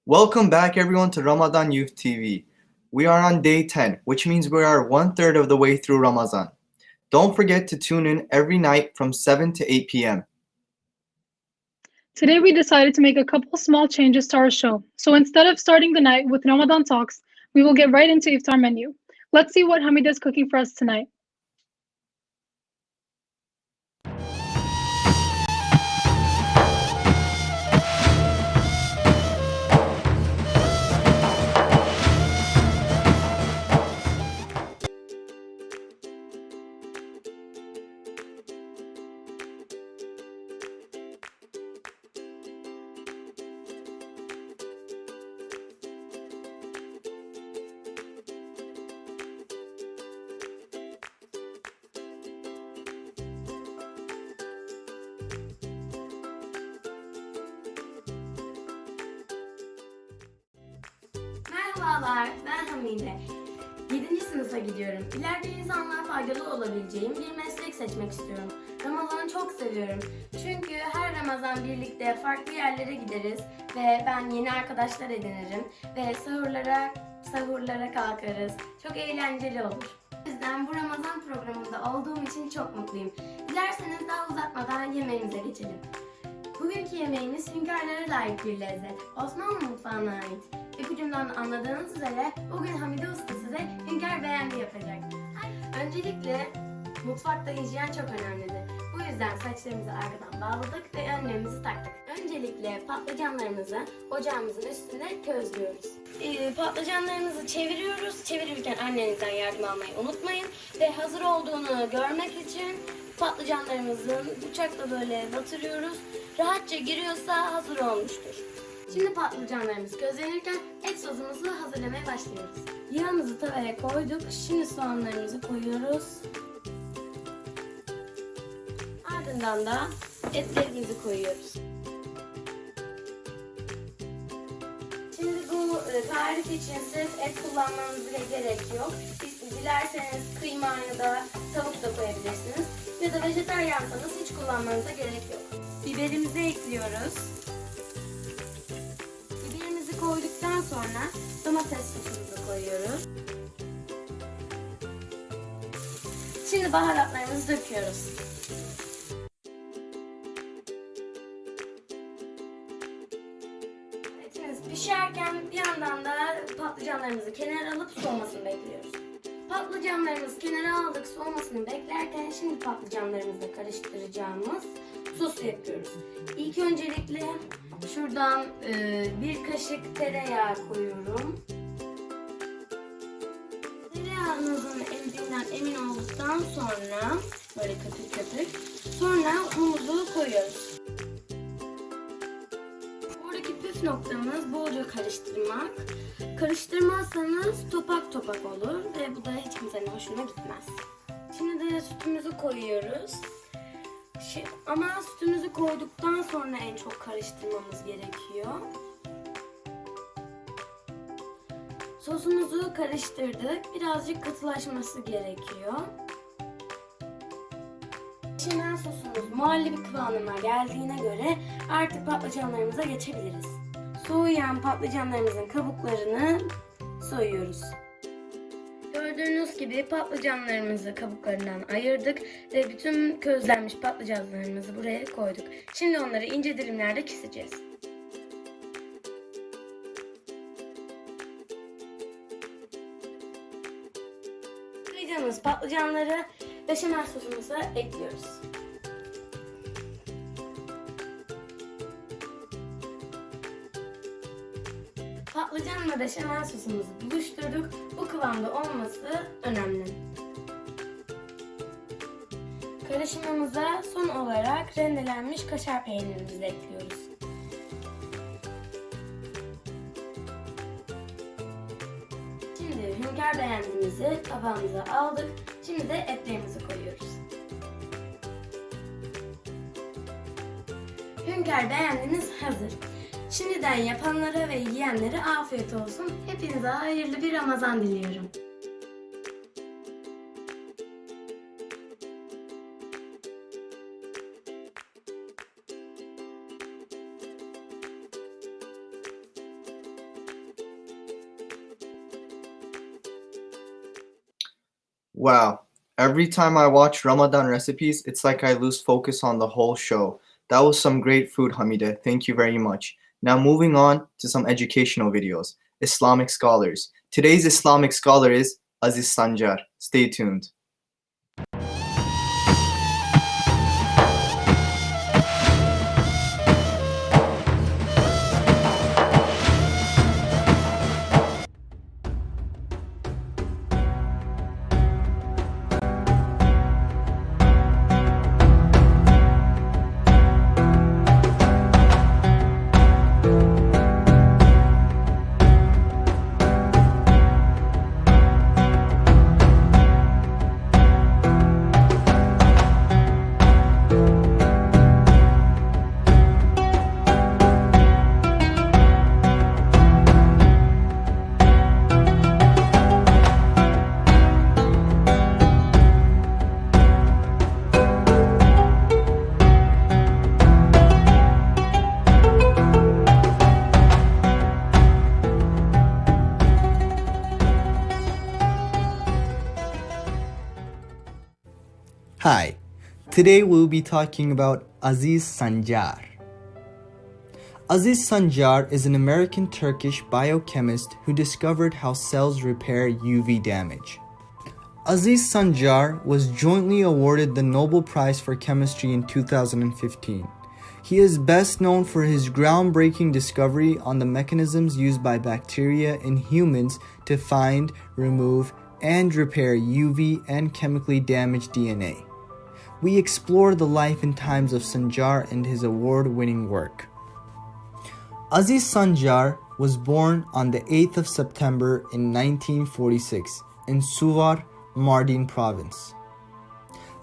Welcome back, everyone, to Ramadan Youth TV. We are on day 10, which means we are one third of the way through Ramadan. Don't forget to tune in every night from 7 to 8 p.m. Today we decided to make a couple small changes to our show. So instead of starting the night with Ramadan talks, we will get right into iftar menu. Let's see what Hamida is cooking for us tonight. Merhabalar, ben Hamide. 7. sınıfa gidiyorum. İleride insanlığa faydalı olabileceğim bir meslek seçmek istiyorum. Ramazan'ı çok seviyorum. Çünkü her Ramazan birlikte farklı yerlere gideriz ve ben yeni arkadaşlar edinirim ve sahurlara kalkarız. Çok eğlenceli olur. O yüzden bu Ramazan programında olduğum için çok mutluyum. Dilerseniz daha uzatmadan yemeğimize geçelim. Bugünkü yemeğimiz hünkârlara layık bir lezzet. Osmanlı mutfağına ait. İpucundan anladığınız üzere bugün Hamide Usta size hünkâr beğendi yapacak. Öncelikle mutfakta hijyen çok önemlidir. Bu yüzden saçlarımızı arkadan bağladık ve önlemimizi taktık. Öncelikle patlıcanlarımızı ocağımızın üstünde közlüyoruz. Patlıcanlarımızı çeviriyoruz. Çevirirken annenizden yardım almayı unutmayın. Ve hazır olduğunu görmek için patlıcanlarımızı bıçakla böyle batırıyoruz. Rahatça giriyorsa hazır olmuştur. Şimdi patlıcanlarımız közlenirken et sosumuzu hazırlamaya başlıyoruz. Yağımızı tavaya koyduk. Şimdi soğanlarımızı koyuyoruz. Ardından da etlerimizi koyuyoruz. Şimdi bu tarif için sırf et kullanmanıza gerek yok. Dilerseniz kıyma ya da tavuk da koyabilirsiniz. Ya da vejetaryansanız hiç kullanmanıza gerek yok. Biberimizi ekliyoruz. Biberimizi koyduktan sonra domates sosumuzu koyuyoruz. Şimdi baharatlarımızı döküyoruz. Etimiz pişerken bir yandan da patlıcanlarımızı kenara alıp soğumasını bekliyoruz. Patlıcanlarımızı kenara aldık, soğumasını beklerken şimdi patlıcanlarımızla karıştıracağımız sosu yapıyoruz. İlk öncelikle şuradan bir kaşık tereyağı koyuyorum. Tereyağınızın eridiğinden emin olduktan sonra böyle köpük köpük sonra unumuzu koyuyoruz. Buradaki püf noktamız bolca karıştırmak. Karıştırmazsanız topak topak olur ve bu da hiç kimsenin hoşuna gitmez. Şimdi de sütümüzü koyuyoruz. Ama sütümüzü koyduktan sonra en çok karıştırmamız gerekiyor. Sosumuzu karıştırdık. Birazcık katılaşması gerekiyor. Beşamel sosumuz muhallebi kıvamına geldiğine göre artık patlıcanlarımıza geçebiliriz. Soğuyan patlıcanlarımızın kabuklarını soyuyoruz. Gördüğünüz gibi patlıcanlarımızı kabuklarından ayırdık ve bütün közlenmiş patlıcanlarımızı buraya koyduk. Şimdi onları ince dilimlerde keseceğiz. Kıydığımız patlıcanları beşamel sosumuza ekliyoruz. Patlıcanla beşamel sosumuzu buluşturduk. Bu kıvamda olması önemli. Karışımımıza son olarak rendelenmiş kaşar peynirimizi ekliyoruz. Şimdi hünkâr beğendiğimizi tabağımıza aldık. Şimdi de etlerimizi koyuyoruz. Hünkâr beğendiniz hazır. Şimdiden yapanlara ve yiyenlere afiyet olsun. Hepinize hayırlı bir Ramazan diliyorum. Wow. Every time I watch Ramadan recipes, it's like I lose focus on the whole show. That was some great food, Hamida. Thank you very much. Now moving on to some educational videos. Islamic scholars. Today's Islamic scholar is Aziz Sancar. Stay tuned. Hi, today we'll be talking about Aziz Sancar. Aziz Sancar is an American-Turkish biochemist who discovered how cells repair UV damage. Aziz Sancar was jointly awarded the Nobel Prize for Chemistry in 2015. He is best known for his groundbreaking discovery on the mechanisms used by bacteria in humans to find, remove, and repair UV and chemically damaged DNA. We explore the life and times of Sancar and his award-winning work. Aziz Sancar was born on the 8th of September in 1946 in Suvar, Mardin province.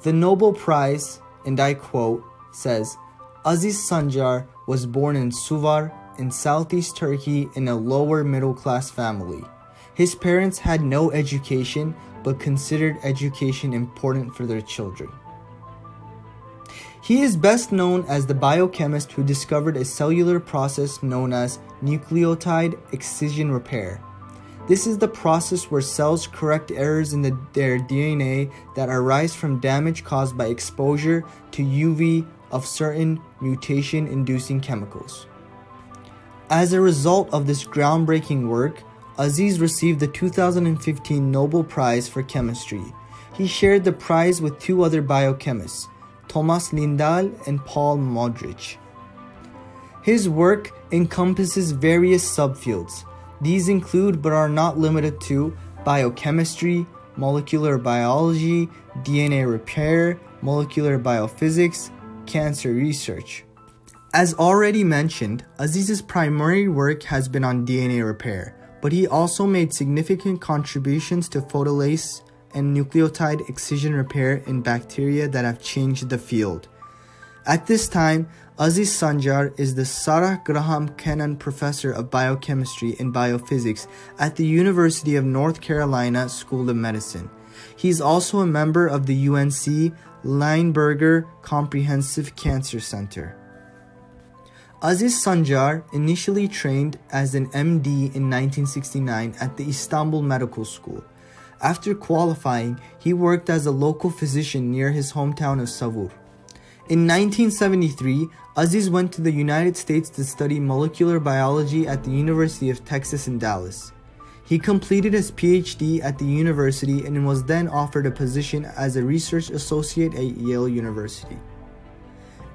The Nobel Prize, and I quote, says, Aziz Sancar was born in Suvar in southeast Turkey in a lower middle-class family. His parents had no education but considered education important for their children. He is best known as the biochemist who discovered a cellular process known as nucleotide excision repair. This is the process where cells correct errors in their DNA that arise from damage caused by exposure to UV of certain mutation-inducing chemicals. As a result of this groundbreaking work, Aziz received the 2015 Nobel Prize for Chemistry. He shared the prize with two other biochemists, Thomas Lindahl and Paul Modrich. His work encompasses various subfields. These include but are not limited to biochemistry, molecular biology, DNA repair, molecular biophysics, cancer research. As already mentioned, Aziz's primary work has been on DNA repair, but he also made significant contributions to photolase and nucleotide excision repair in bacteria that have changed the field. At this time, Aziz Sancar is the Sarah Graham Kennan Professor of Biochemistry and Biophysics at the University of North Carolina School of Medicine. He is also a member of the UNC Lineberger Comprehensive Cancer Center. Aziz Sancar initially trained as an MD in 1969 at the Istanbul Medical School. After qualifying, he worked as a local physician near his hometown of Savur. In 1973, Aziz went to the United States to study molecular biology at the University of Texas in Dallas. He completed his PhD at the university and was then offered a position as a research associate at Yale University.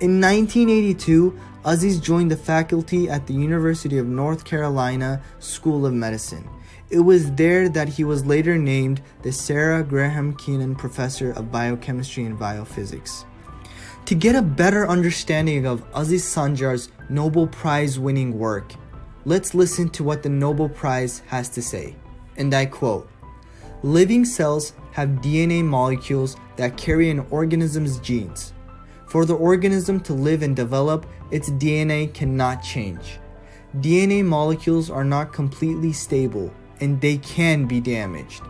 In 1982, Aziz joined the faculty at the University of North Carolina School of Medicine. It was there that he was later named the Sarah Graham Kennan Professor of Biochemistry and Biophysics. To get a better understanding of Aziz Sancar's Nobel Prize-winning work, let's listen to what the Nobel Prize has to say. And I quote, "Living cells have DNA molecules that carry an organism's genes. For the organism to live and develop, its DNA cannot change. DNA molecules are not completely stable, and they can be damaged.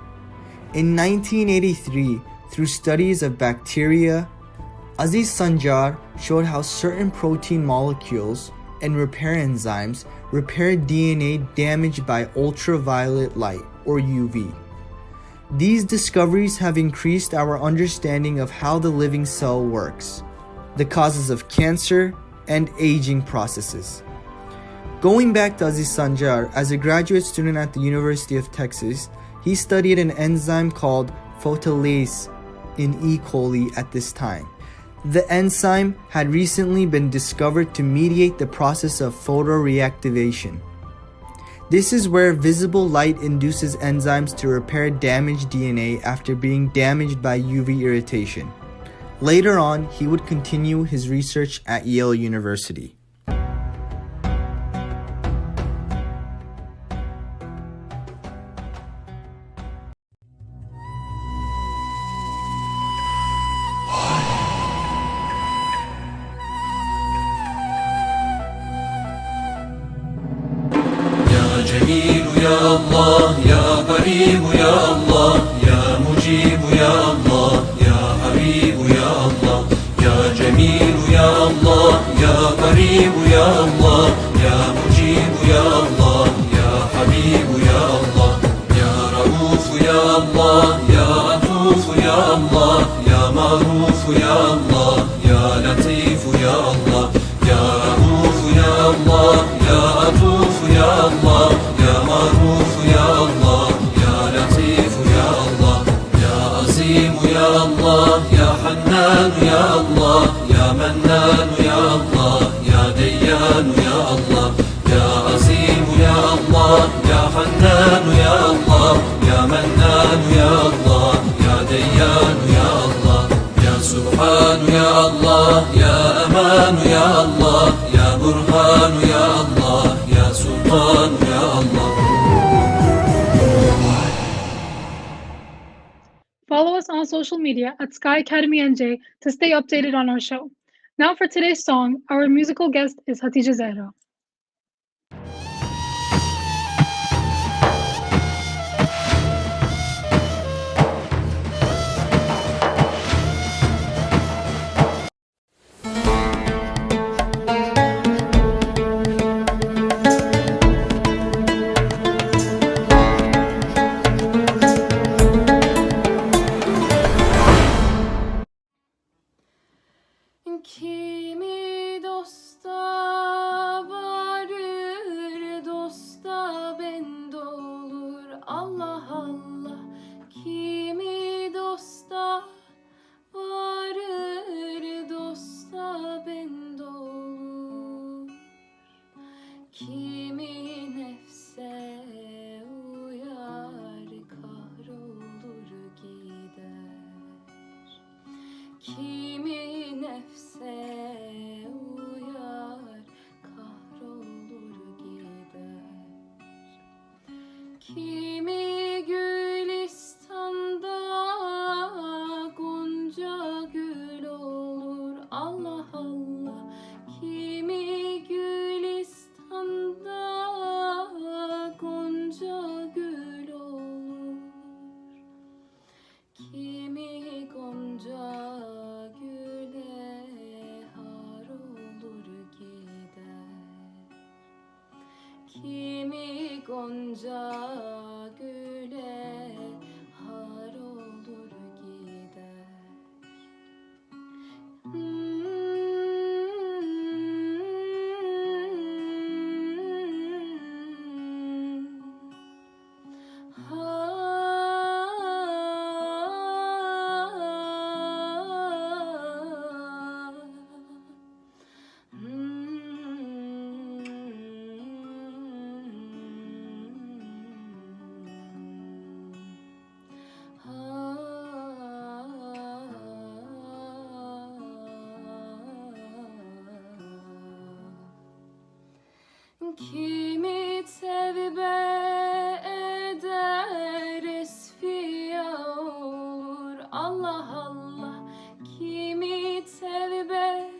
In 1983, through studies of bacteria, Aziz Sancar showed how certain protein molecules and repair enzymes repair DNA damaged by ultraviolet light, or UV. These discoveries have increased our understanding of how the living cell works, the causes of cancer, and aging processes. Going back to Aziz Sancar, as a graduate student at the University of Texas, he studied an enzyme called phosphatase in E. coli at this time. The enzyme had recently been discovered to mediate the process of photoreactivation. This is where visible light induces enzymes to repair damaged DNA after being damaged by UV irritation. Later on, he would continue his research at Yale University. جميل يا الله يا قريب يا الله يا مجيب يا الله يا حبيب يا الله يا جميل يا الله يا قريب يا الله يا مجيب يا الله يا حبيب يا الله يا رؤوف يا الله يا عطوف يا الله يا معروف يا الله يا لطيف يا الله يا رؤوف يا الله يا عطوف يا الله يا معروف يا الله يا لطيف يا الله يا عظيم يا الله يا حنان يا الله يا منان يا الله يا ديان يا الله يا عظيم يا الله يا حنان يا الله يا منان يا الله يا ديان يا الله يا سبحان يا الله يا أمان يا الله يا برهان يا الله يا سلطان يا الله. Follow us on social media at Sky Academy NJ to stay updated on our show. Now for today's song, our musical guest is Hatice Zehra. Kimi dosta varır, dosta bende olur. Allah Allah. Kimi dosta varır, dosta bende olur. Kimi nefse uyar, kahrolur gider. Kimi nefse uyar, kahrolur gider. Kimi gülistanda gonca gül olur. Allah Allah. Kimi gülistanda gonca gül olur. Kimi gonca güle har olur gider. Kimi gonca güle har olur gider. Kimi tevbe eder esfiya olur. Allah Allah. Kimi tevbe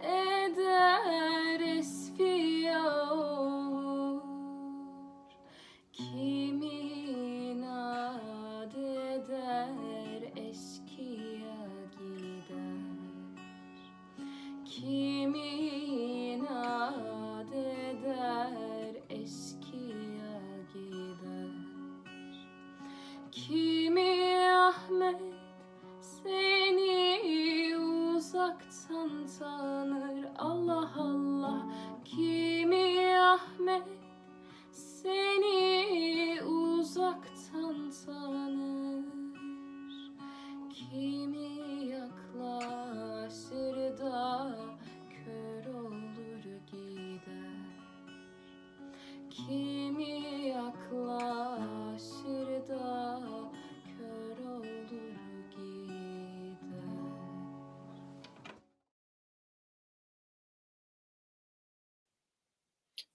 eder esfiya olur. Kimi inat eder eskiya gider. Kimi inat eder eskiya gider. Kimi Ahmet seni uzaktan tanır. Allah Allah, kimi Ahmet seni uzaktan tanır. Kimi yaklaşır da kör olur gider. Kimi yaklaşır da kör olur gider.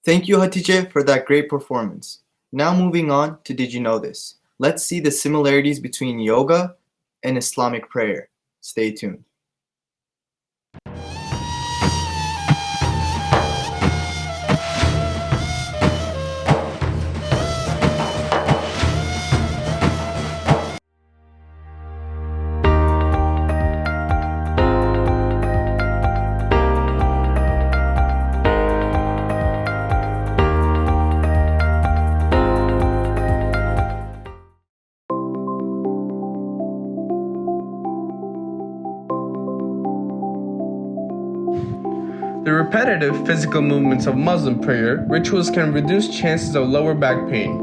Thank you, Hatice, for that great performance. Now moving on to Did You Know This? Let's see the similarities between yoga and Islamic prayer. Stay tuned. The repetitive physical movements of Muslim prayer rituals can reduce chances of lower back pain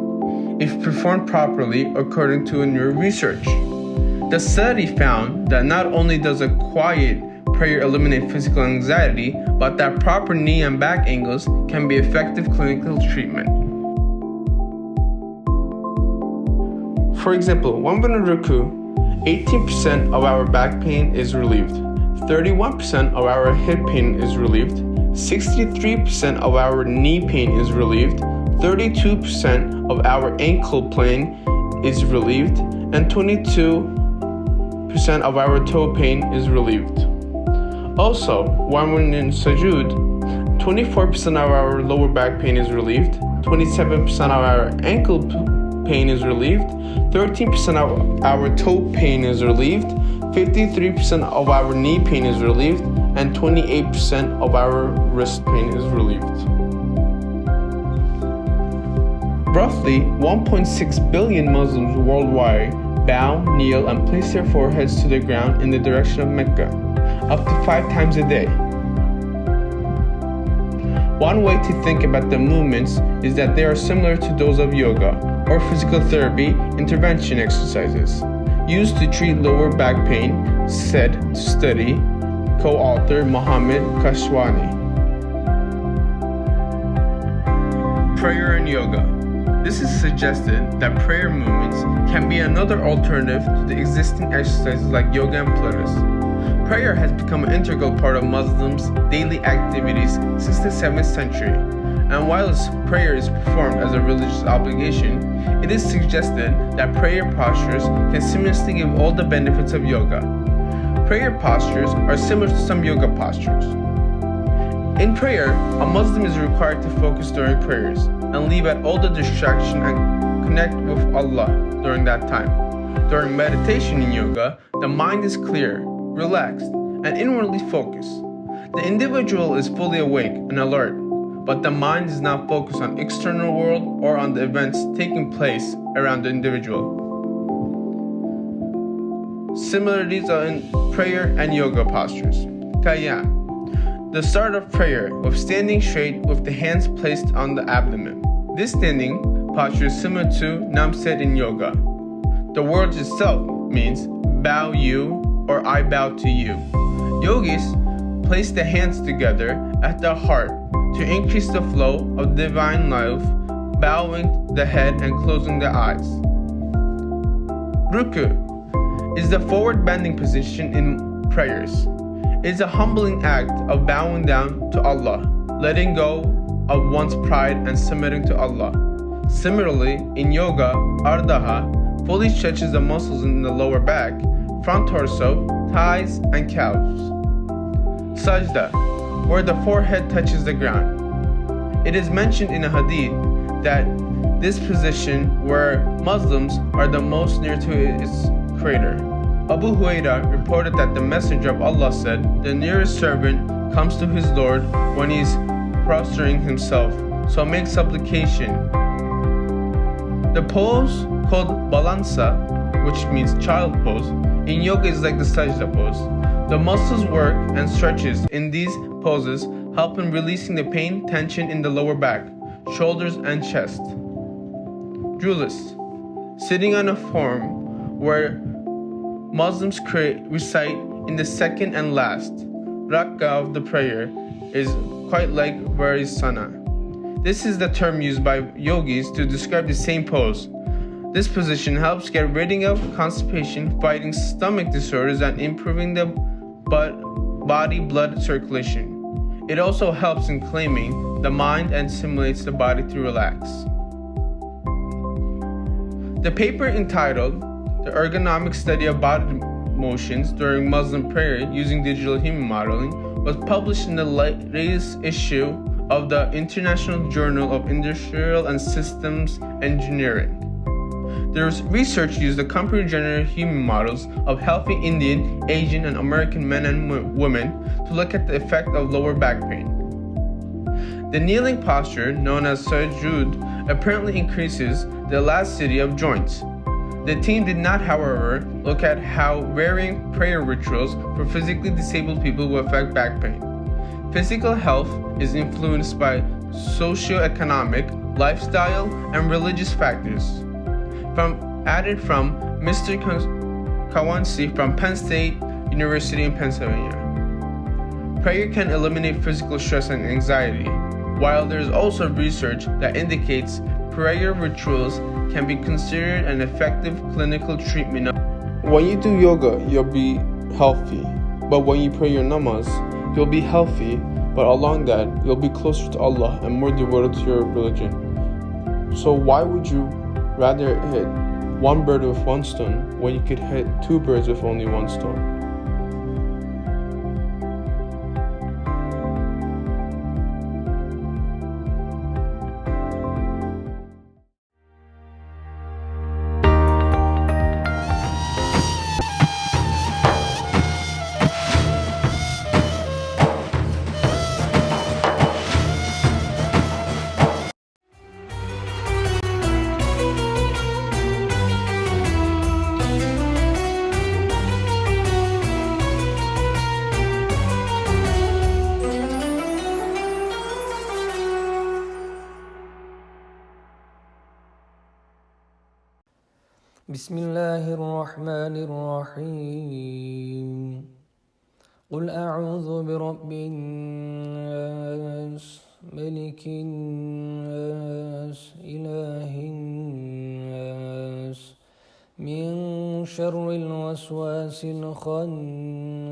if performed properly according to new research. The study found that not only does a quiet prayer eliminate physical anxiety, but that proper knee and back angles can be effective clinical treatment. For example, when we're in ruku, 18% of our back pain is relieved. 31% of our hip pain is relieved, 63% of our knee pain is relieved, 32% of our ankle pain is relieved, and 22% of our toe pain is relieved. Also, when we're in sujood, 24% of our lower back pain is relieved, 27% of our ankle pain is relieved, 13% of our toe pain is relieved, 53% of our knee pain is relieved, and 28% of our wrist pain is relieved. Roughly 1.6 billion Muslims worldwide bow, kneel, and place their foreheads to the ground in the direction of Mecca, up to 5 times a day. One way to think about the movements is that they are similar to those of yoga or physical therapy intervention exercises used to treat lower back pain, said to study co-author Mohammed Kashwani. Prayer and yoga. This is suggested that prayer movements can be another alternative to the existing exercises like yoga and Pilates. Prayer has become an integral part of Muslims' daily activities since the 7th century, and whilst prayer is performed as a religious obligation, it is suggested that prayer postures can seamlessly give all the benefits of yoga. Prayer postures are similar to some yoga postures. In prayer, a Muslim is required to focus during prayers and leave out all the distraction and connect with Allah during that time. During meditation in yoga, the mind is clear, relaxed, and inwardly focused. The individual is fully awake and alert, but the mind is not focused on external world or on the events taking place around the individual. Similarities are in prayer and yoga postures. Qayyam. The start of prayer with standing straight with the hands placed on the abdomen. This standing posture is similar to Namset in yoga. The word itself means bow you or I bow to you. Yogis place the hands together at the heart to increase the flow of divine life, bowing the head and closing the eyes. Ruku is the forward bending position in prayers. It is a humbling act of bowing down to Allah, letting go of one's pride and submitting to Allah. Similarly, in yoga, Ardha fully stretches the muscles in the lower back, front torso, thighs, and calves. Sajda, where the forehead touches the ground. It is mentioned in a hadith that this position where Muslims are the most near to its creator. Abu Hurairah reported that the Messenger of Allah said, "The nearest servant comes to his Lord when he is prostrating himself, so make supplication." The pose called balansa which means child pose, in yoga is like the sajda pose. The muscles work and stretches in these poses help in releasing the pain, tension in the lower back, shoulders, and chest. Julis, sitting on a form where Muslims recite in the second and last rak'ah of the prayer is quite like Varisana. This is the term used by yogis to describe the same pose. This position helps get rid of constipation, fighting stomach disorders, and improving the body blood circulation. It also helps in calming the mind and stimulates the body to relax. The paper entitled The Ergonomic Study of Body Motions During Muslim Prayer Using Digital Human Modeling was published in the latest issue of the International Journal of Industrial and Systems Engineering. The research used the computer-generated human models of healthy Indian, Asian, and American men and women to look at the effect of lower back pain. The kneeling posture, known as sujood, apparently increases the elasticity of joints. The team did not, however, look at how varying prayer rituals for physically disabled people will affect back pain. Physical health is influenced by socioeconomic, lifestyle, and religious factors. From Mr. Kawansi from Penn State University in Pennsylvania. Prayer can eliminate physical stress and anxiety, while there is also research that indicates prayer rituals can be considered an effective clinical treatment. When you do yoga, you'll be healthy, but when you pray your namaz, you'll be healthy, but along that, you'll be closer to Allah and more devoted to your religion. So why would you rather hit one bird with one stone when you could hit two birds with only one stone? بسم الله الرحمن الرحيم قل أعوذ برب الناس ملك الناس إله الناس من شر الوسواس الخناس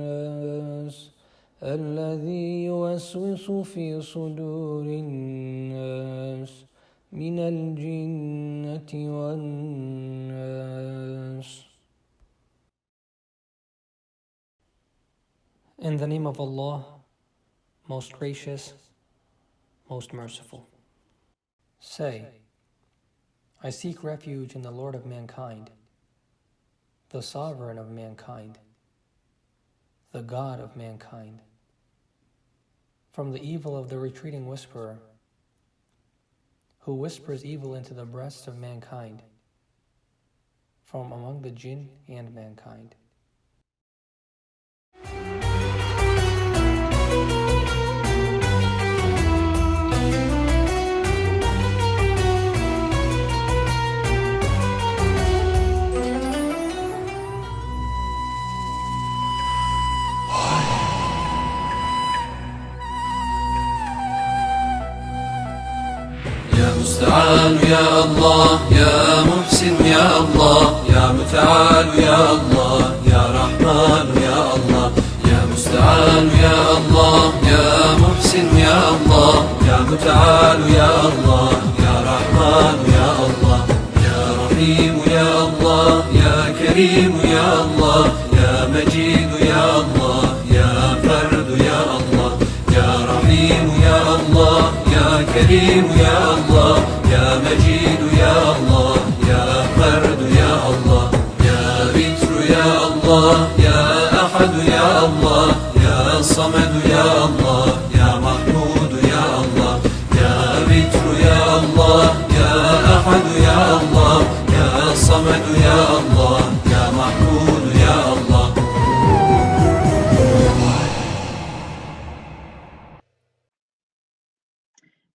الذي يوسوس في صدور الناس من الجنة والناس. In the name of Allah, most gracious, most merciful. Say, I seek refuge in the Lord of mankind, the sovereign of mankind, the God of mankind, from the evil of the retreating whisperer, who whispers evil into the breasts of mankind, from among the jinn and mankind. مستعان يا الله يا محسن يا الله يا متعال يا الله يا رحمن يا الله يا مستعان يا الله يا محسن يا الله يا متعال يا الله يا رحمن يا الله يا رحيم يا الله يا كريم يا الله يا مجيد يا الله يا فرد يا الله يا رحيم يا الله يا كريم يا الله يا مجيد يا الله يا فرد يا الله يا بتر يا الله يا أحد يا الله يا صمد يا الله يا محمود يا الله يا بتر يا الله يا أحد يا الله يا صمد يا الله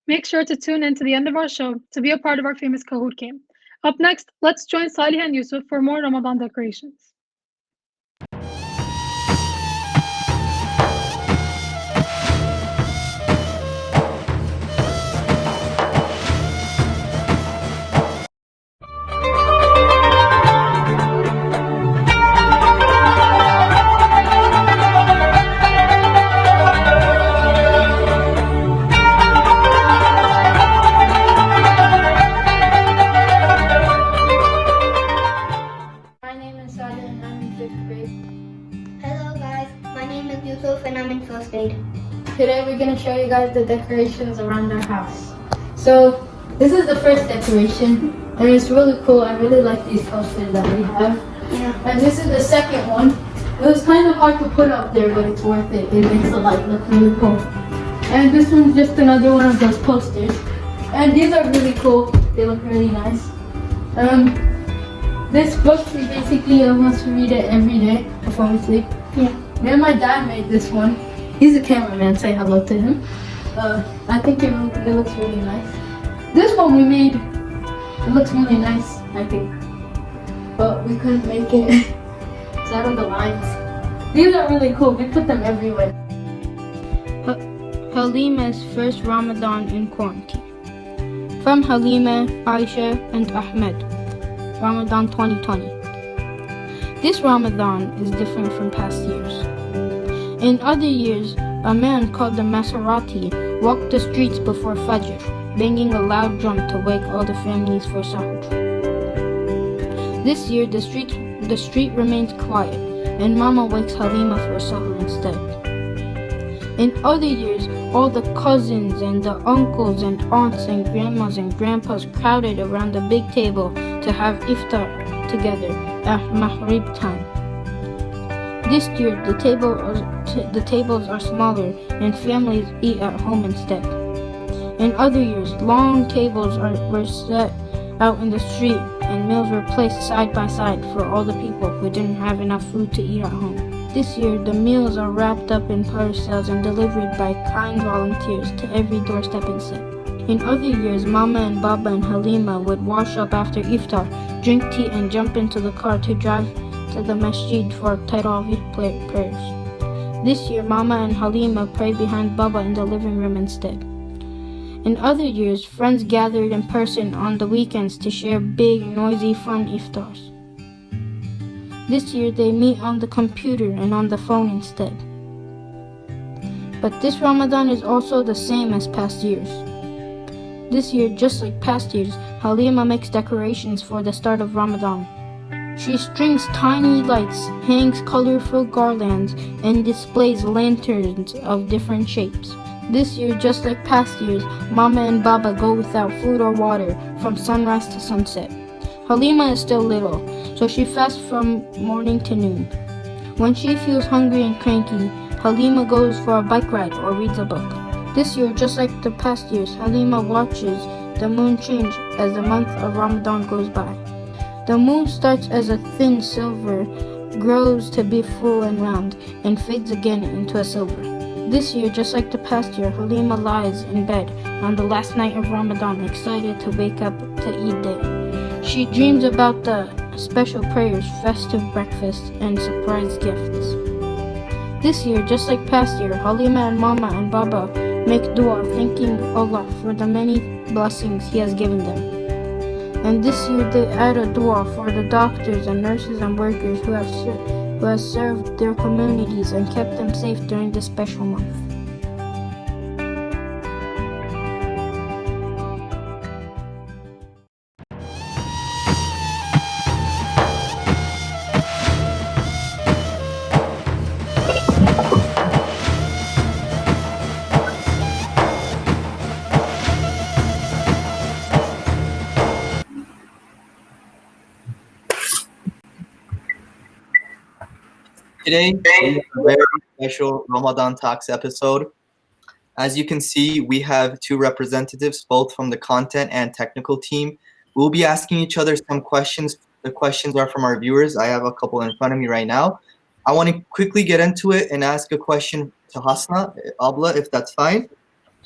Make sure to tune in to the end of our show to be a part of our famous Kahoot game. Up next, let's join Salih and Yusuf for more Ramadan decorations. My name is Sada and I'm in 5th grade. Hello guys, my name is Yusuf and I'm in first grade. Today we're going to show you guys the decorations around our house. So this is the first decoration and it's really cool. I really like these posters that we have. Yeah. And this is the second one. It was kind of hard to put up there, but it's worth it. It makes the light look really cool. And this one's just another one of those posters. And these are really cool. They look really nice. This book, we basically almost read it every day before we sleep. Yeah. Me and my dad made this one. He's a cameraman, say hello to him. I think it looks really nice. This one we made, it looks really nice, I think. But we couldn't make it. It's out of the lines. These are really cool, we put them everywhere. Halima's first Ramadan in quarantine. From Halima, Aisha, and Ahmed. Ramadan 2020. This Ramadan is different from past years. In other years, a man called the Maserati walked the streets before Fajr, banging a loud drum to wake all the families for Sahur. This year, the street remains quiet, and Mama wakes Halima for Sahur instead. In other years, all the cousins and the uncles and aunts and grandmas and grandpas crowded around the big table to have iftar together at Maghrib time. This year, the tables are smaller and families eat at home instead. In other years, long tables were set out in the street and meals were placed side by side for all the people who didn't have enough food to eat at home. This year, the meals are wrapped up in parcels and delivered by kind volunteers to every doorstep in Sid. In other years, Mama and Baba and Halima would wash up after iftar, drink tea, and jump into the car to drive to the masjid for Tarawih prayers. This year, Mama and Halima pray behind Baba in the living room instead. In other years, friends gathered in person on the weekends to share big, noisy, fun iftars. This year, they meet on the computer and on the phone instead. But this Ramadan is also the same as past years. This year, just like past years, Halima makes decorations for the start of Ramadan. She strings tiny lights, hangs colorful garlands, and displays lanterns of different shapes. This year, just like past years, Mama and Baba go without food or water from sunrise to sunset. Halima is still little, so she fasts from morning to noon. When she feels hungry and cranky, Halima goes for a bike ride or reads a book. This year, just like the past years, Halima watches the moon change as the month of Ramadan goes by. The moon starts as a thin silver, grows to be full and round, and fades again into a silver. This year, just like the past year, Halima lies in bed on the last night of Ramadan, excited to wake up to Eid Day. She dreams about the special prayers, festive breakfasts, and surprise gifts. This year, just like past year, Halima and Mama and Baba make dua thanking Allah for the many blessings He has given them. And this year they add a dua for the doctors and nurses and workers who have served their communities and kept them safe during this special month. Today we have a very special Ramadan Talks episode. As you can see, we have two representatives, both from the content and technical team. We'll be asking each other some questions. The questions are from our viewers. I have a couple in front of me right now. I want to quickly get into it and ask a question to Hasna, Abla, if that's fine.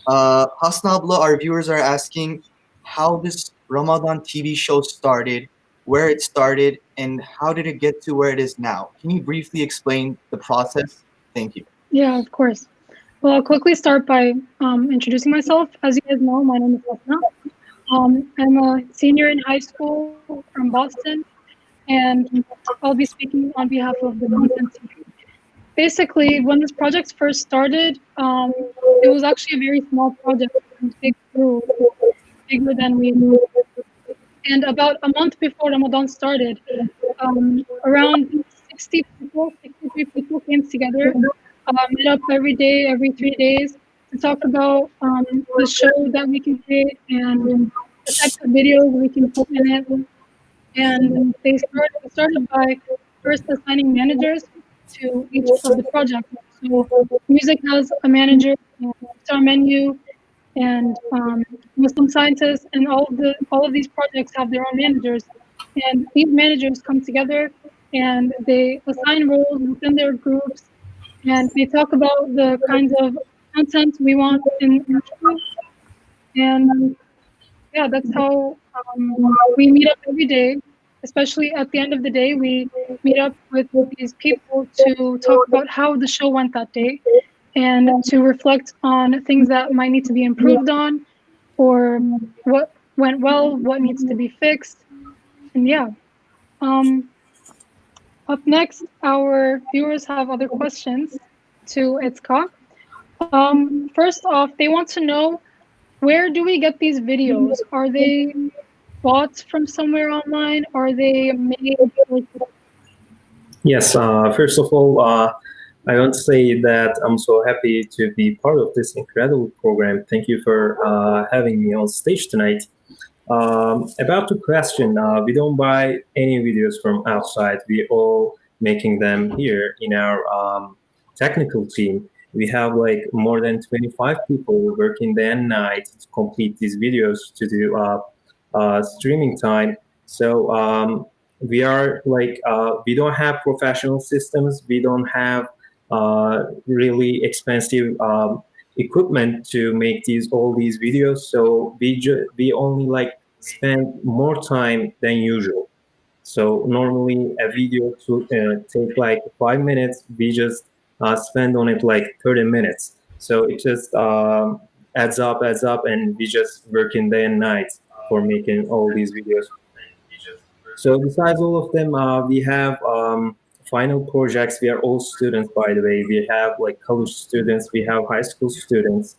Hasnabla, our viewers are asking how this Ramadan TV show started, where it started, and how did it get to where it is now. Can you briefly explain the process? Thank you. Yeah, of course. Well, I'll quickly start by introducing myself. As you guys know, my name is Hasna. I'm a senior in high school from Boston, and I'll be speaking on behalf of the content team. Basically, when this project first started, it was actually a very small project. It grew bigger than we expected. And about a month before Ramadan started, around 60 people, 63 people came together, met up every day, every 3 days, to talk about the show that we can create and the types of videos we can put in it. And started by first assigning managers to each of the projects. So music has a manager, and our menu, and Muslim scientists, and all of these projects have their own managers, and these managers come together and they assign roles within their groups, and they talk about the kinds of content we want in our show, and yeah, that's how we meet up every day. Especially at the end of the day, we meet up with these people to talk about how the show went that day and to reflect on things that might need to be improved on or what went well, what needs to be fixed. And yeah, um, up next, our viewers have other questions to Itzka. First off, they want to know, where do we get these videos? Are they bought from somewhere online? Are they made? Yes, first of all, I want to say that I'm so happy to be part of this incredible program. Thank you for having me on stage tonight. About the question, we don't buy any videos from outside. We all making them here in our technical team. We have like more than 25 people working day and night to complete these videos to do streaming time. So we are like we don't have professional systems. We don't have really expensive equipment to make all these videos. So we only like spend more time than usual. So normally a video to take like 5 minutes, we just spend on it like 30 minutes. So it just adds up, and we just working day and night for making all these videos. So besides all of them, we have final projects. We are all students, by the way. We have like college students, we have high school students,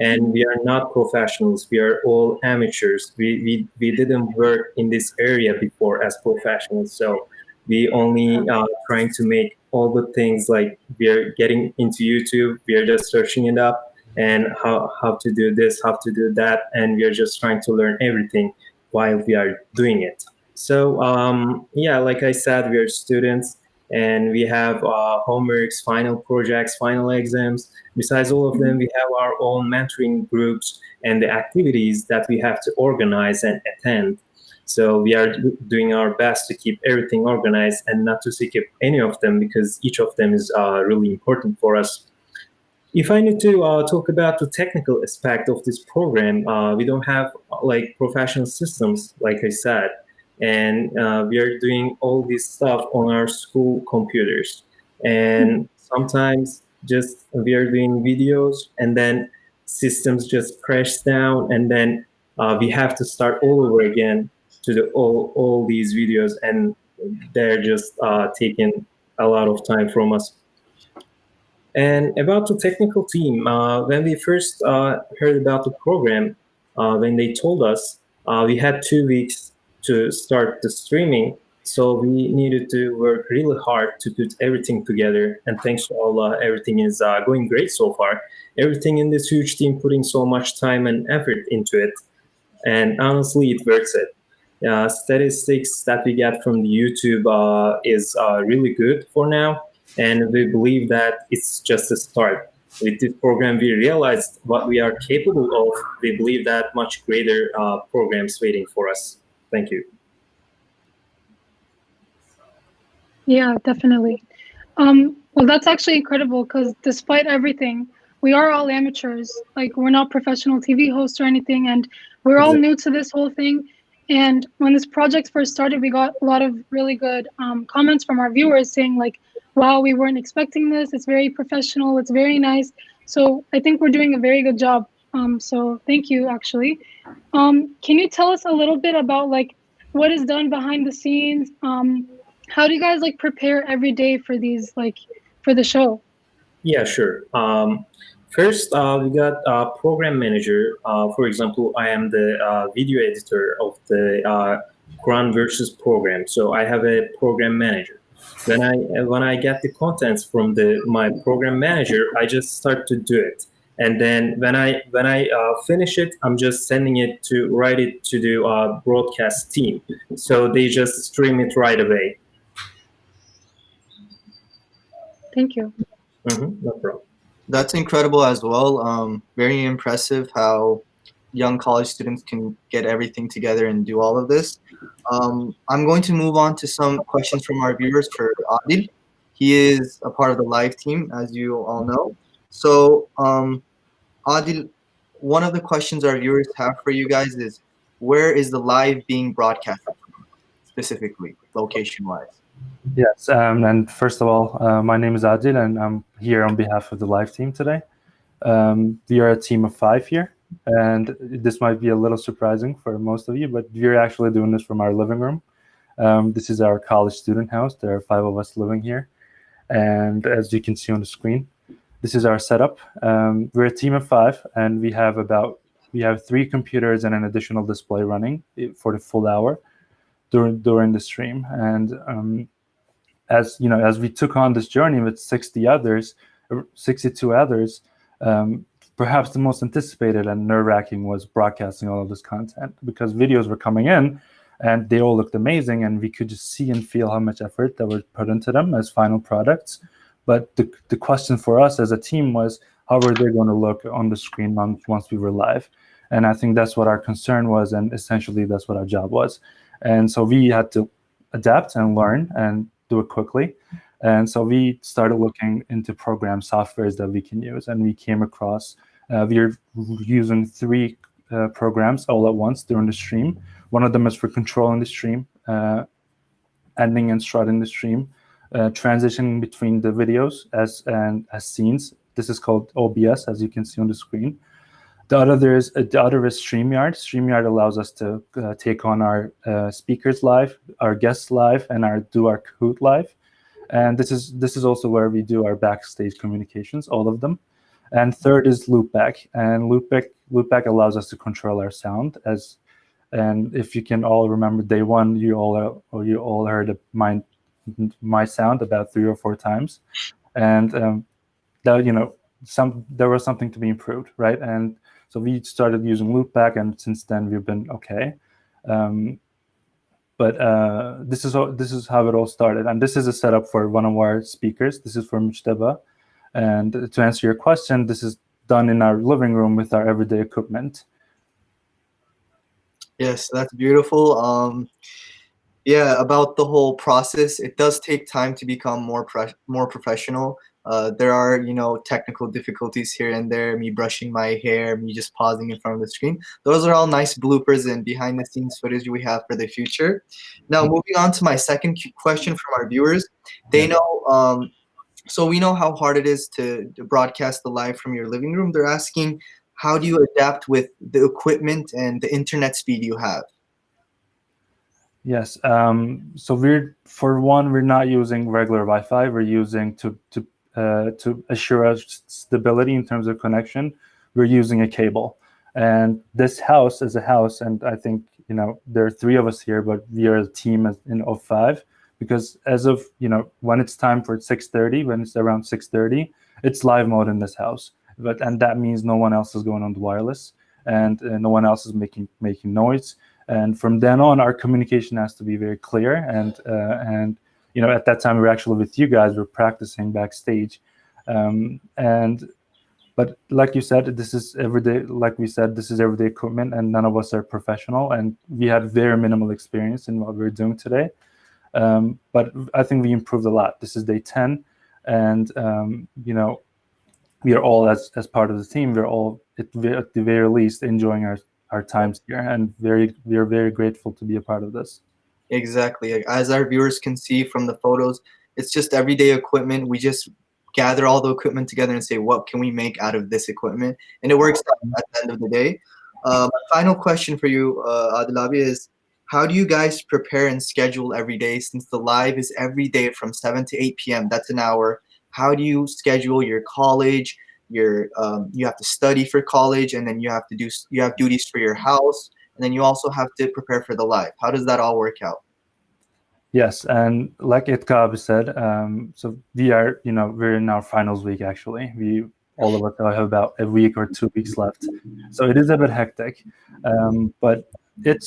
and we are not professionals. We are all amateurs. We didn't work in this area before as professionals. So we only trying to make all the things like we are getting into YouTube. We are just searching it up and how to do this, how to do that, and we are just trying to learn everything while we are doing it. So yeah, like I said, we are students and we have homeworks, final projects, final exams. Besides all of them, we have our own mentoring groups and the activities that we have to organize and attend. So we are doing our best to keep everything organized and not to skip any of them because each of them is really important for us. If I need to talk about the technical aspect of this program, we don't have like professional systems, like I said, and we are doing all this stuff on our school computers. And sometimes just we are doing videos, and then systems just crash down, and then we have to start all over again to do all these videos, and they're just taking a lot of time from us. And about the technical team, when we first heard about the program, when they told us, we had 2 weeks to start the streaming. So we needed to work really hard to put everything together. And thanks to Allah, everything is going great so far. Everything in this huge team putting so much time and effort into it. And honestly, it works it. Statistics that we get from the YouTube is really good for now, and we believe that it's just a start. With this program, we realized what we are capable of. We believe that much greater programs waiting for us. Thank you. Yeah, definitely. Well, that's actually incredible because despite everything, we are all amateurs. Like, we're not professional TV hosts or anything, and we're all new to this whole thing. And when this project first started, we got a lot of really good comments from our viewers saying like, wow, we weren't expecting this. It's very professional. It's very nice. So I think we're doing a very good job. So thank you, actually. Can you tell us a little bit about like what is done behind the scenes? How do you guys like prepare every day for these, like, for the show? Yeah, sure. First, we got a program manager. For example, I am the video editor of the Quran versus program, so I have a program manager. When I get the contents from my program manager, I just start to do it, and then when I finish it, I'm just sending it to write it to the broadcast team, so they just stream it right away. Thank you. No problem. That's incredible as well. Very impressive how young college students can get everything together and do all of this. I'm going to move on to some questions from our viewers for Adil. He is a part of the live team, as you all know. So, Adil, one of the questions our viewers have for you guys is, where is the live being broadcasted from, specifically, location-wise? Yes, and first of all, my name is Adil, and I'm here on behalf of the live team today. We are a team of 5 here, and this might be a little surprising for most of you, but we're actually doing this from our living room. This is our college student house. There are 5 of us living here, and as you can see on the screen, this is our setup. We're a team of 5, and we have 3 computers and an additional display running for the full hour during the stream, and as you know, as we took on this journey with 62 others, perhaps the most anticipated and nerve-wracking was broadcasting all of this content, because videos were coming in and they all looked amazing, and we could just see and feel how much effort that was put into them as final products. But the question for us as a team was, how were they going to look on the screen once we were live? And I think that's what our concern was, and essentially that's what our job was. And so we had to adapt and learn and do it quickly. And so we started looking into program softwares that we can use, and we came across, we're using 3 programs all at once during the stream. One of them is for controlling the stream, ending and starting the stream, transitioning between the videos as scenes. This is called OBS, as you can see on the screen. The other is StreamYard. StreamYard allows us to take on our speakers live, our guests live, and do our Kahoot live. And this is also where we do our backstage communications, all of them. And third is Loopback. And Loopback allows us to control our sound. And if you can all remember day one, you all heard my sound about 3 or 4 times, and that there was something to be improved, right? And so we started using Loopback, and since then we've been okay. But this is how it all started, and this is a setup for one of our speakers. This is for Mujtaba, and to answer your question, this is done in our living room with our everyday equipment. Yes, that's beautiful. Yeah, about the whole process, it does take time to become more professional. There are, technical difficulties here and there, me brushing my hair, me just pausing in front of the screen. Those are all nice bloopers and behind the scenes footage we have for the future. Now, moving on to my second question from our viewers. They know, so we know how hard it is to broadcast the live from your living room. They're asking, how do you adapt with the equipment and the internet speed you have? Yes. So we're not using regular Wi-Fi. We're using to assure us stability in terms of connection. We're using a cable. And this house is a house, and I think there are 3 of us here, but we are a team of 5, because as of when it's time for 6:30, when it's around 6:30, it's live mode in this house. And that means no one else is going on the wireless, and no one else is making noise. And from then on, our communication has to be very clear. And at that time, we were actually with you guys. We're practicing backstage. But like you said, this is everyday. Like we said, this is everyday equipment, and none of us are professional. And we had very minimal experience in what we're doing today. But I think we improved a lot. This is day 10, and we are all as part of the team, we're all at the very least enjoying our times here, and we are very grateful to be a part of this. Exactly. As our viewers can see from the photos, it's just everyday equipment. We just gather all the equipment together and say, what can we make out of this equipment? And it works out at the end of the day. My final question for you, Adilabi, is how do you guys prepare and schedule every day, since the live is every day from 7 to 8 p.m.? That's an hour. How do you schedule your college? You have to study for college, and then you have duties for your house, and then you also have to prepare for the live. How does that all work out? Yes, and like Itkab said, so we're in our finals week actually. All of us have about a week or 2 weeks left, so it is a bit hectic. But it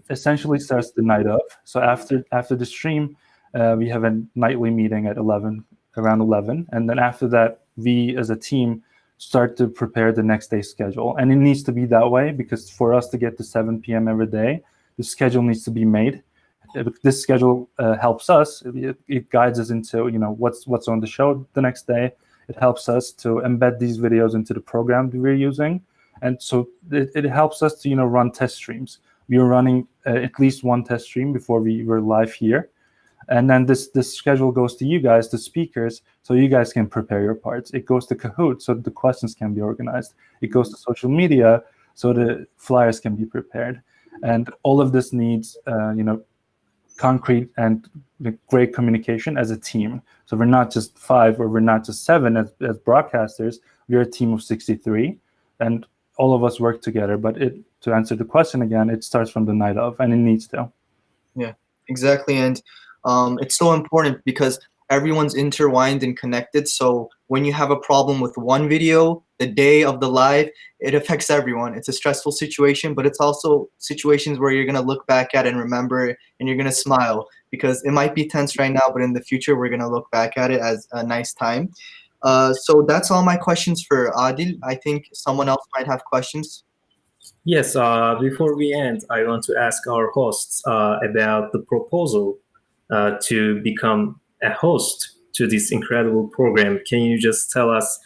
essentially starts the night of. So after the stream, we have a nightly meeting at around 11, and then after that, we as a team start to prepare the next day's schedule. And it needs to be that way because for us to get to 7 p.m. every day, the schedule needs to be made. This schedule helps us. It guides us into what's on the show the next day. It helps us to embed these videos into the program that we're using, and so it helps us to run test streams. We were running at least one test stream before we were live here, and then this schedule goes to you guys, the speakers, so you guys can prepare your parts. It goes to Kahoot, so the questions can be organized. It goes to social media, so the flyers can be prepared, and all of this needs concrete and great communication as a team. So we're not just 5 or we're not just 7 as broadcasters. We're a team of 63, and all of us work together. But to answer the question again, it starts from the night of, and it needs to. Yeah, exactly. And it's so important because everyone's intertwined and connected. So when you have a problem with one video, the day of the live, it affects everyone. It's a stressful situation, but it's also situations where you're going to look back at and remember it, and you're going to smile because it might be tense right now, but in the future, we're going to look back at it as a nice time. So that's all my questions for Adil. I think someone else might have questions. Yes, before we end, I want to ask our hosts about the proposal to become a host to this incredible program. Can you just tell us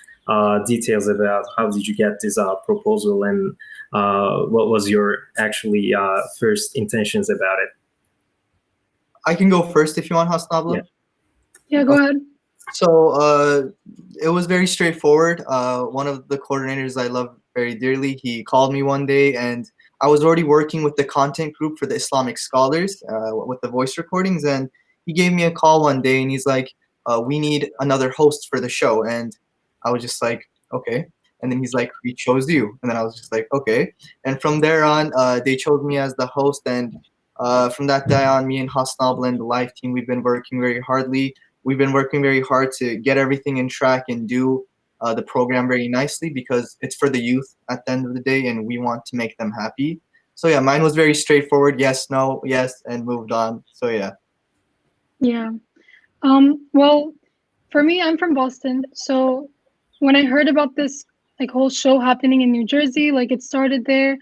details about how did you get this proposal, and what was your actually first intentions about it? I can go first if you want, Hasnabla. Yeah, go ahead. So it was very straightforward. One of the coordinators I love very dearly, he called me one day, and I was already working with the content group for the Islamic scholars with the voice recordings, and he gave me a call one day, and he's like, we need another host for the show. And I was just like, okay. And then he's like, we chose you. And then I was just like, okay. And from there on, they chose me as the host. And from that day on, me and Hasnabla and the live team, we've been working very hardly. We've been working very hard to get everything in track and do the program very nicely because it's for the youth at the end of the day, and we want to make them happy. So yeah, mine was very straightforward. Yes, no, yes, and moved on. So yeah. Yeah. Well, for me, I'm from Boston. So when I heard about this whole show happening in New Jersey, like it started there,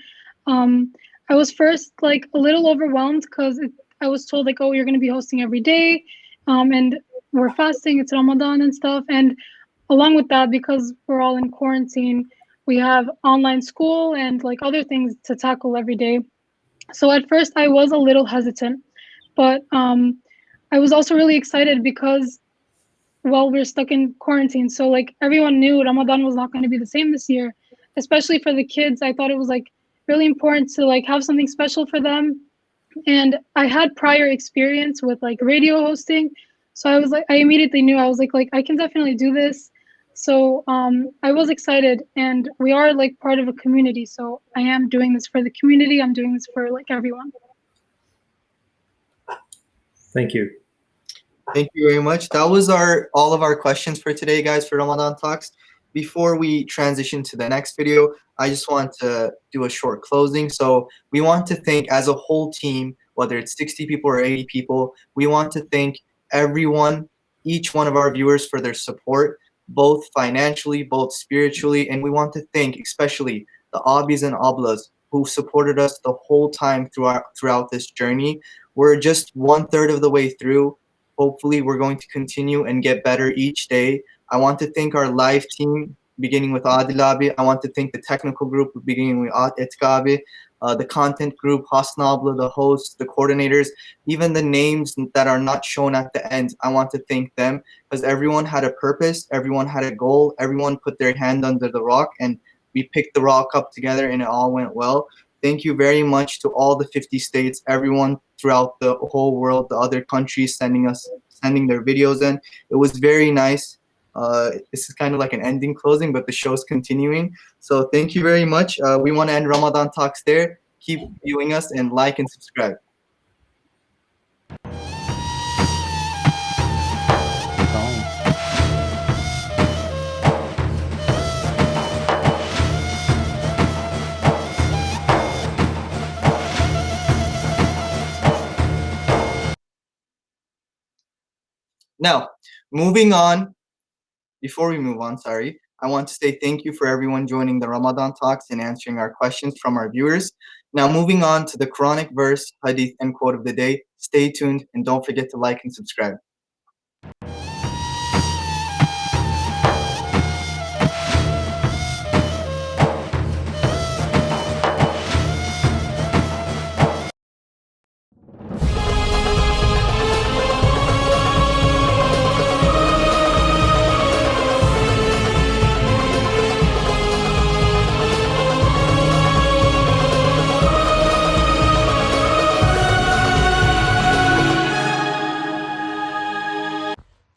I was first like a little overwhelmed because I was told like, oh, you're going to be hosting every day, and we're fasting, it's Ramadan and stuff. And along with that, because we're all in quarantine, we have online school and like other things to tackle every day. So at first I was a little hesitant, but I was also really excited because we're stuck in quarantine. So like everyone knew Ramadan was not going to be the same this year, especially for the kids. I thought it was like really important to like have something special for them. And I had prior experience with like radio hosting. So I was like, I immediately knew, I was like I can definitely do this. So I was excited, and we are like part of a community. So I am doing this for the community. I'm doing this for like everyone. Thank you. Thank you very much. That was all of our questions for today, guys, for Ramadan Talks. Before we transition to the next video, I just want to do a short closing. So we want to thank, as a whole team, whether it's 60 people or 80 people, we want to thank everyone, each one of our viewers for their support, both financially, both spiritually, and we want to thank especially the Abis and Ablas who supported us the whole time throughout this journey. We're just 1/3 of the way through. Hopefully, we're going to continue and get better each day. I want to thank our live team, beginning with Adil Abi. I want to thank the technical group, beginning with Etka Abi, the content group, Hasna Abla, the hosts, the coordinators, even the names that are not shown at the end. I want to thank them because everyone had a purpose, everyone had a goal, everyone put their hand under the rock, and we picked the rock up together, and it all went well. Thank you very much to all the 50 states, everyone throughout the whole world, the other countries sending their videos in. It was very nice. This is kind of like an ending closing, but the show's continuing. So thank you very much. We want to end Ramadan Talks there. Keep viewing us and like and subscribe. Now, moving on, before we move on, sorry, I want to say thank you for everyone joining the Ramadan Talks and answering our questions from our viewers. Now, moving on to the Quranic verse, hadith, and quote of the day. Stay tuned and don't forget to like and subscribe.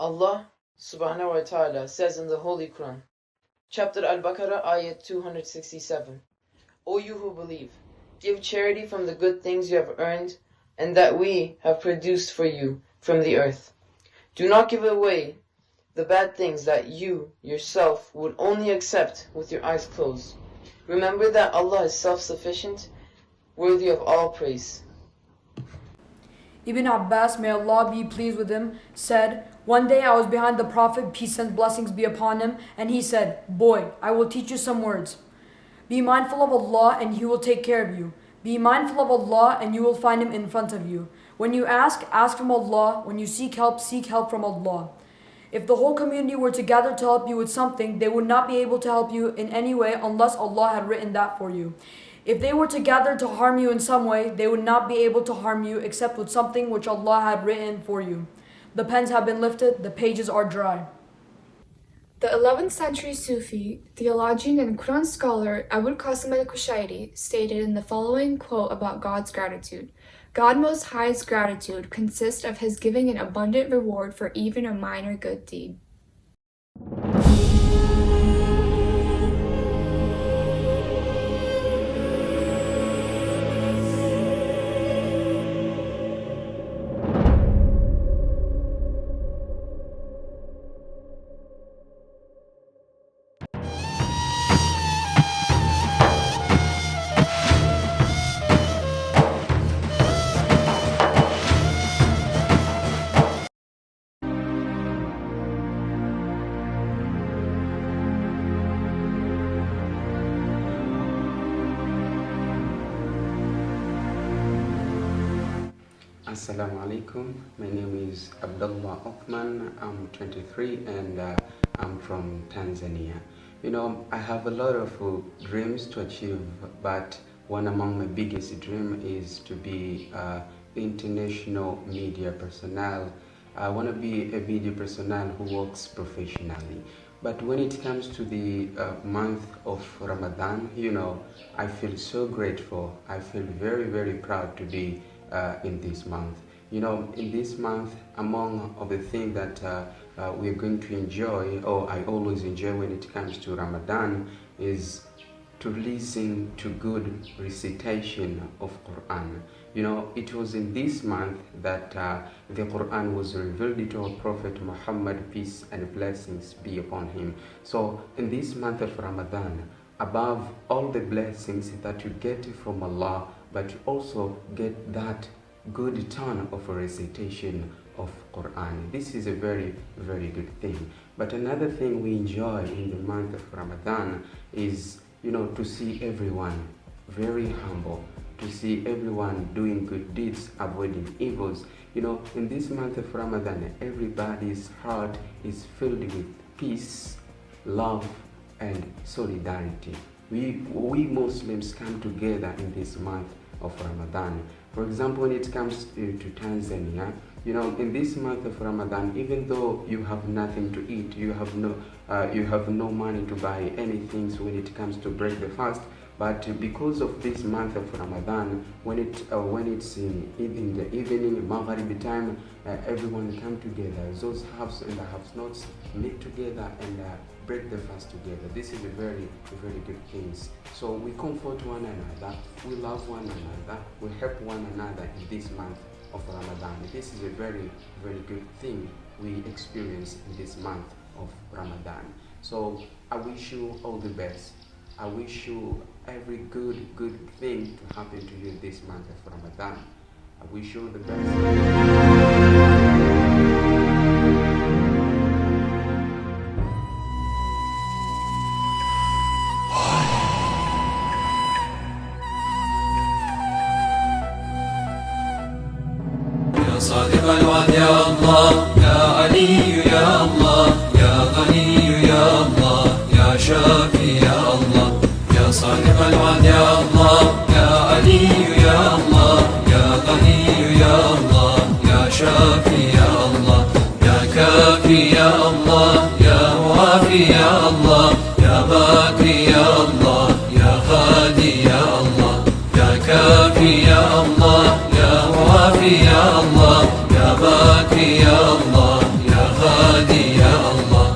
Allah subhanahu wa ta'ala says in the Holy Quran, chapter Al-Baqarah, ayat 267, O you who believe, give charity from the good things you have earned and that we have produced for you from the earth. Do not give away the bad things that you yourself would only accept with your eyes closed. Remember that Allah is self-sufficient, worthy of all praise. Ibn Abbas, may Allah be pleased with him, said, One day I was behind the Prophet, peace and blessings be upon him, and he said, Boy, I will teach you some words. Be mindful of Allah and He will take care of you. Be mindful of Allah and you will find Him in front of you. When you ask from Allah. When you seek help from Allah. If the whole community were to gather to help you with something, they would not be able to help you in any way unless Allah had written that for you. If they were to gather to harm you in some way, they would not be able to harm you except with something which Allah had written for you. The pens have been lifted, the pages are dry. The 11th century Sufi, theologian and Quran scholar Abul Qasim al-Kushairi stated in the following quote about God's gratitude, God Most High's gratitude consists of His giving an abundant reward for even a minor good deed. Assalamu alaikum. My name is Abdullah Othman. I'm 23 and I'm from Tanzania. You know, I have a lot of dreams to achieve, but one among my biggest dreams is to be international media personnel. I want to be a media personnel who works professionally. But when it comes to the month of Ramadan, you know, I feel so grateful. I feel very, very proud to be in this month. You know, in this month, among of the things that we're going to enjoy, or I always enjoy when it comes to Ramadan, is to listen to good recitation of Quran. You know, it was in this month that the Quran was revealed to our Prophet Muhammad, peace and blessings be upon him. So in this month of Ramadan, above all the blessings that you get from Allah, but you also get that good turn of a recitation of Quran. This is a very, very good thing. But another thing we enjoy in the month of Ramadan is, you know, to see everyone very humble, to see everyone doing good deeds, avoiding evils. You You know, in this month of Ramadan, everybody's heart is filled with peace, love, and solidarity. We Muslims come together in this month of Ramadan. For example, when it comes to Tanzania, you know, in this month of Ramadan, even though you have nothing to eat, you have no money to buy anything when it comes to break the fast, but because of this month of Ramadan, when it's in the evening, Maghrib time, everyone come together. Those haves and the have-nots meet together and break the fast together. This is a very good thing. So we comfort one another, we love one another, we help one another in this month of Ramadan. This is a very good thing we experience in this month of Ramadan. So I wish you all the best. I wish you every good thing to happen to you this month of Ramadan. I wish you the best. يا صادق الوعد يا الله يا علي يا الله يا غني يا الله يا شافي يا الله يا صادق الوعد يا الله يا علي يا الله يا غني يا الله يا شافي يا الله يا كافي يا الله يا وافي يا الله يا باقي يا الله يا هادي يا الله يا كافي يا الله يا وافي يا الله يا باقي يا الله يا هادي يا الله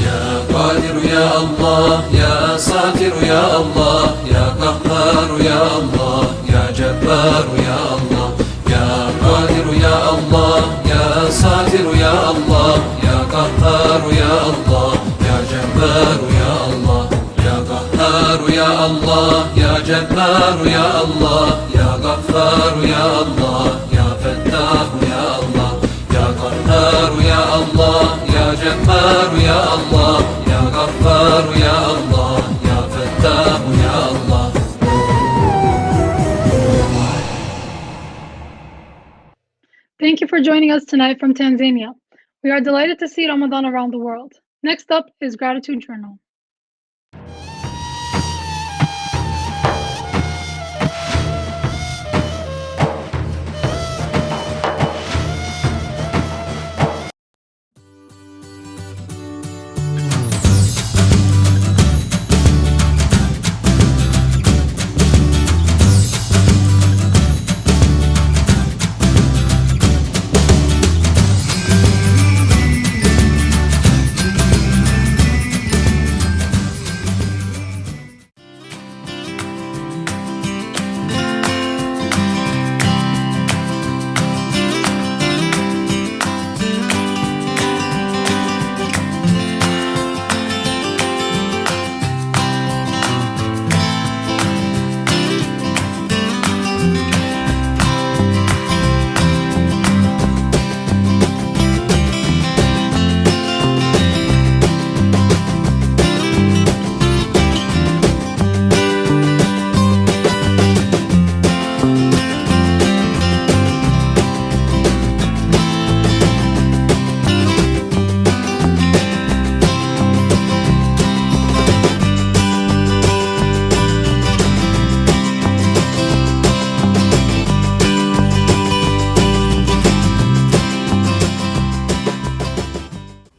يا قادر يا الله يا ساتر يا الله يا قهار يا الله يا جبار يا الله يا قادر يا الله يا ساتر يا الله يا قهار يا الله يا جبار يا الله يا قهار يا الله يا جبار يا الله يا غفار يا الله يا فتاح يا الله يا قهار يا الله يا جبار يا الله يا غفار يا الله يا فتاح يا الله. Thank you for joining us tonight from Tanzania. We are delighted to see Ramadan around the world. Next up is Gratitude Journal.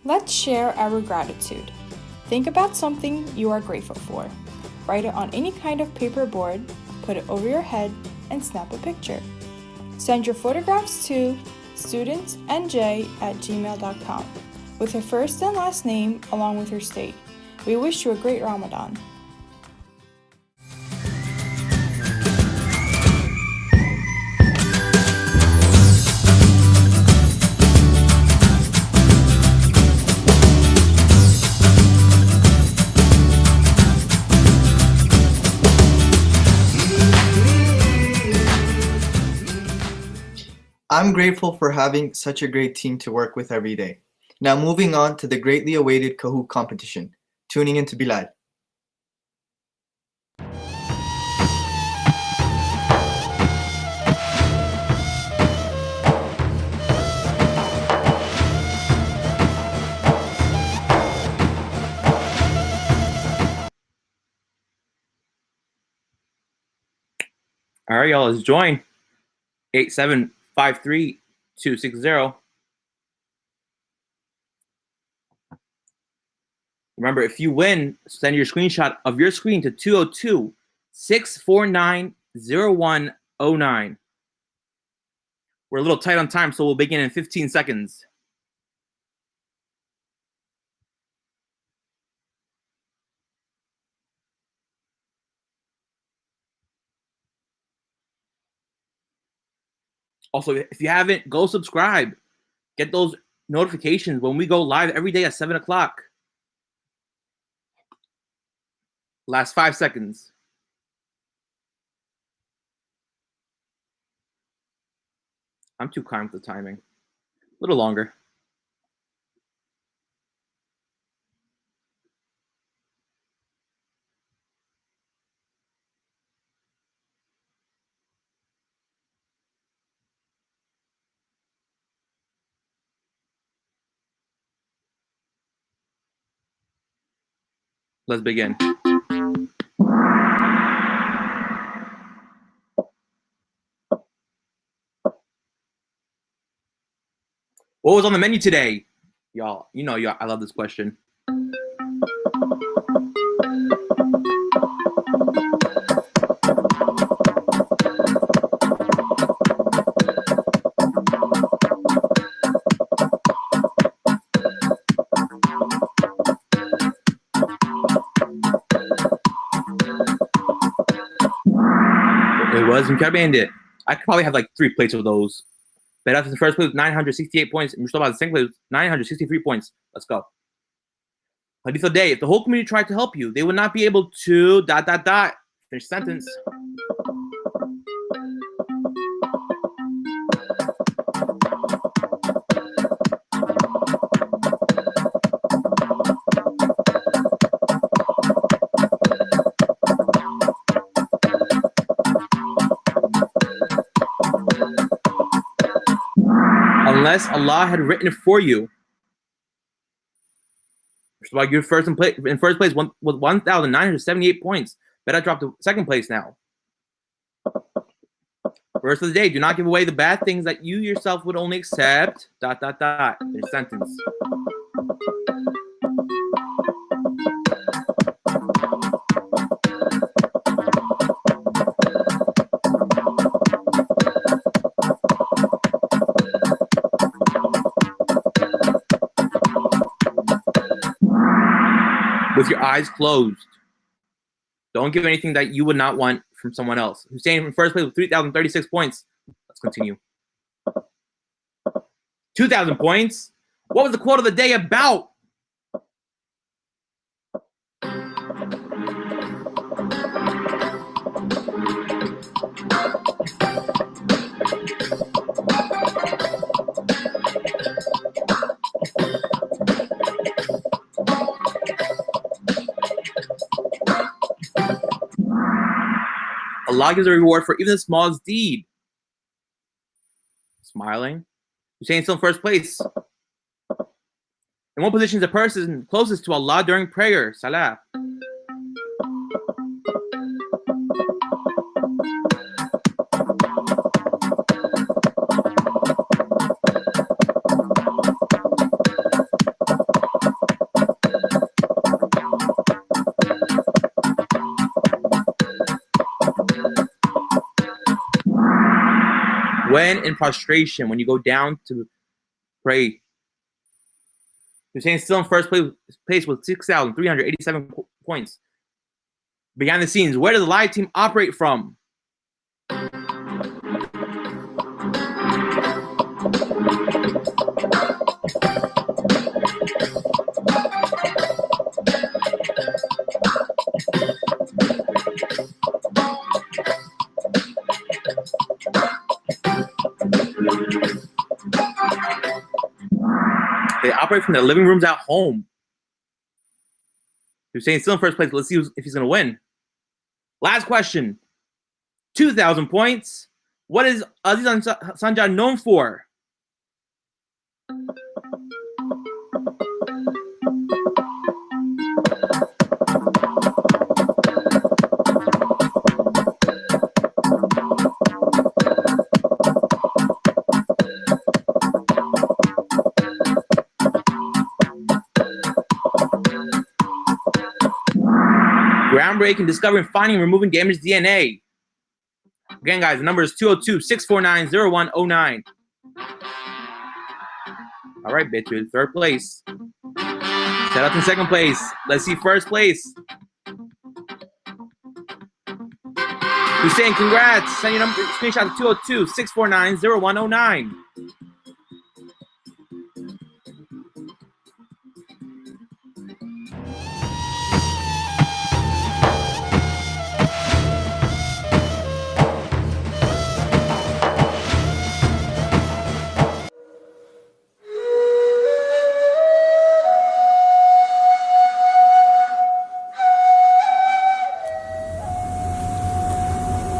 Let's share our gratitude. Think about something you are grateful for. Write it on any kind of paper board, put it over your head, and snap a picture. Send your photographs to studentsnj@gmail.com with her first and last name along with her state. We wish you a great Ramadan. I'm grateful for having such a great team to work with every day. Now moving on to the greatly awaited Kahoot competition. Tuning in to Bilal. All right, y'all, let's join. 8753-260. Remember, if you win, send your screenshot of your screen to 202-649-0109. We're a little tight on time, so we'll begin in 15 seconds. Also, if you haven't, go subscribe. Get those notifications when we go live every day at 7 o'clock. Last 5 seconds. I'm too kind with the timing. A little longer. Let's begin. What was on the menu today? Y'all, I love this question. It was Bandit. I could probably have like 3 plates of those. But after the first place with 968 points, and Mustafa the second place with 963 points. Let's go. Hadith of the day. If the whole community tried to help you, they would not be able to ... Finish sentence. Unless Allah had written it for you. Like you're in first place with 1,978 points. Better drop to second place now. Verse of the day: do not give away the bad things that you yourself would only accept ... Finish sentence. With your eyes closed. Don't give anything that you would not want from someone else. Hussein in first place with 3,036 points. Let's continue. 2,000 points. What was the quote of the day about? Allah gives a reward for even the smallest deed. Smiling. Hussein still in first place. In what position is the person closest to Allah during prayer? Salah. When in prostration, when you go down to pray. Hussein still in first place with 6,387 points. Behind the scenes, where does the live team operate from? They operate from their living rooms at home. Hussein's still in first place. Let's see if he's going to win. Last question. 2,000 points. What is Aziz Sanjad known for? Groundbreaking discovering, finding, removing damaged DNA. Again, guys, the number is 202-649-0109. All right, bitches, third place. Shout out to second place. Let's see first place. Hussein, congrats. Send your number, screenshot to 202-649-0109.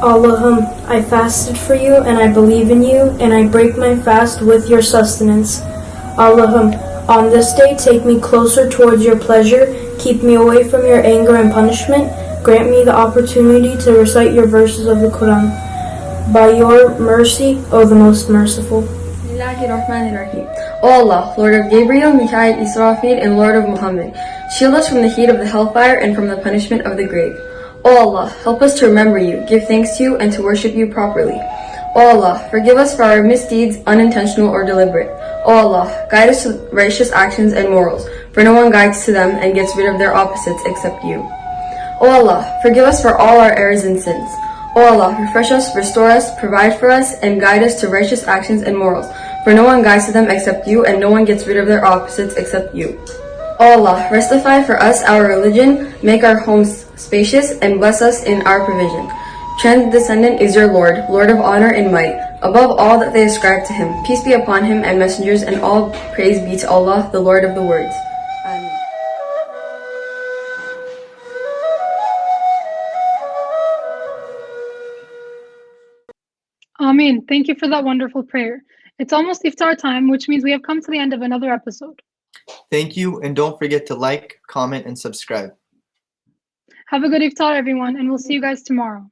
Allahum, I fasted for you, and I believe in you, and I break my fast with your sustenance. Allahum, on this day take me closer towards your pleasure, keep me away from your anger and punishment, grant me the opportunity to recite your verses of the Quran. By your mercy, O the most merciful. Bismillahirrahmanirrahim. O Allah, Lord of Gabriel, Mikhail, Israfil, and Lord of Muhammad, shield us from the heat of the hellfire and from the punishment of the grave. O Allah, help us to remember you, give thanks to you, and to worship you properly. O Allah, forgive us for our misdeeds, unintentional or deliberate. O Allah, guide us to righteous actions and morals, for no one guides to them and gets rid of their opposites except you. O Allah, forgive us for all our errors and sins. O Allah, refresh us, restore us, provide for us, and guide us to righteous actions and morals, for no one guides to them except you, and no one gets rid of their opposites except you. O Allah, restify for us our religion, make our homes spacious, and bless us in our provision. Transcendent is your Lord, Lord of honor and might, above all that they ascribe to him. Peace be upon him and messengers, and all praise be to Allah, the Lord of the words. Amen. Amin. Thank you for that wonderful prayer. It's almost iftar time, which means we have come to the end of another episode. Thank you, and don't forget to like, comment, and subscribe. Have a good iftar, everyone, and we'll see you guys tomorrow.